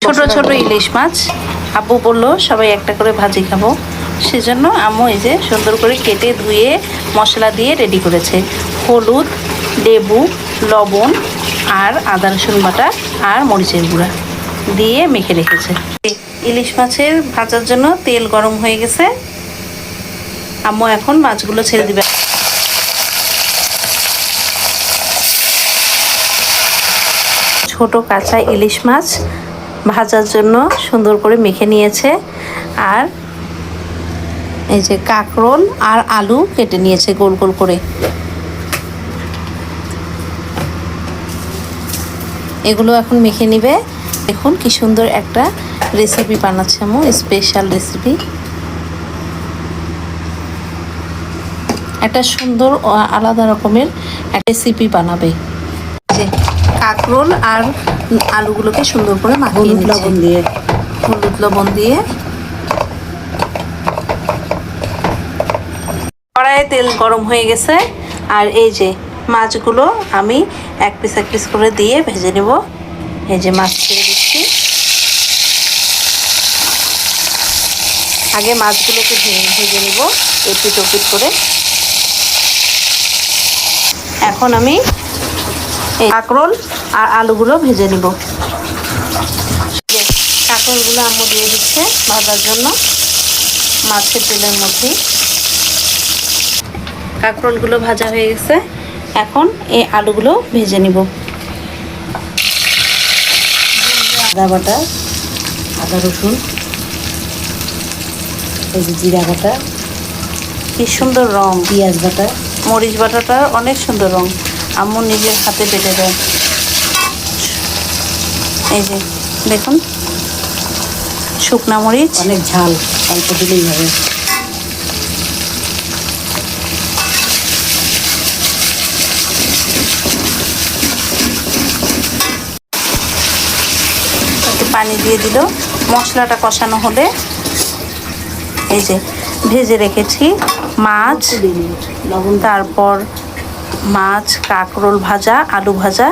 ছোট ছোট ইলিশ মাছ আব্বু বললো সবাই একটা করে ভাজি খাবো, সেজন্য আম্মু এই যে সুন্দর করে কেটে ধুয়ে মশলা দিয়ে রেডি করেছে। হলুদ, লেবু, লবণ আর আদা রসুন বাটা আর মরিচের গুঁড়া দিয়ে মেখে রেখেছে। ইলিশ মাছের ভাজার জন্য তেল গরম হয়ে গেছে, আম্মু এখন মাছগুলো ছেড়ে দিবে। ছোট কাঁচা ইলিশ মাছ ভাজার জন্য সুন্দর করে মেখে নিয়েছে, আর এই যে কাঁকরোল আর আলু কেটে নিয়েছে গোল গোল করে। এগুলো এখন মেখে নিবে। দেখুন কি সুন্দর একটা রেসিপি বানাচ্ছে আম্মু, স্পেশাল রেসিপি। একটা সুন্দর আলাদা রকমের রেসিপি বানাবে। যে কাঁকরোল আর আলুগুলোকে সুন্দর করে মাখিয়ে নিচ্ছে লবণ দিয়ে। হলুদ লবণ দিয়ে। কড়াইয়ে তেল গরম হয়ে গেছে, আর এই যে মাছগুলো আমি এক পিস করে দিয়ে ভেজে নেব। এই যে মাছ ছেড়ে দিচ্ছি, আগে মাছগুলোকে ভেজে নেব এপিট ওপিট করে। এখন আমি এই কাঁকরোল আর আলুগুলো ভেজে নিব। কাঁকরোলগুলো আম্মু দিয়ে দিচ্ছে ভাজার জন্য মাছের তেলের মধ্যে। কাঁকরোলগুলো ভাজা হয়ে গেছে, এখন এই আলুগুলো ভেজে নিব। আদা বাটা, আদা রসুন, এই যে জিরা বাটা, কি সুন্দর রং, পেঁয়াজ বাটা, মরিচ বাটাটা অনেক সুন্দর রং, আম্মু নিজের হাতে বেটে দেয়। এই যে দেখুন শুকনা মরিচ, অনেক ঝাল, অল্প দিলেই হবে। একটু পানি দিয়ে দিল। মশলাটা কষানো হলে এই যে ভেজে রেখেছি মাছ, লবণ তারপর মাছ, কাঁকরোল ভাজা, আলু ভাজা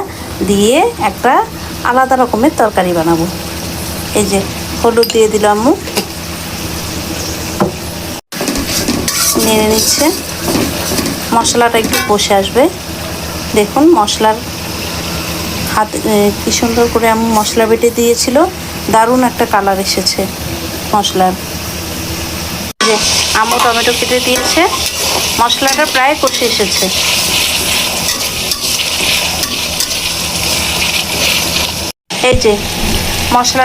দিয়ে একটা আলাদা রকমের তরকারি বানাবো। এই যে হলুদ দিয়ে দিল আম্মু, নেড়ে নিচ্ছে। মশলাটা একটু কষে আসবে। দেখুন মশলার হাত কি সুন্দর করে আম্মু মশলা বেটে দিয়েছিল, দারুণ একটা কালার এসেছে মশলার। যে আম্মু টমেটো কেটে দিয়েছে, মশলাটা প্রায় কষে এসেছে। এই যে মশলা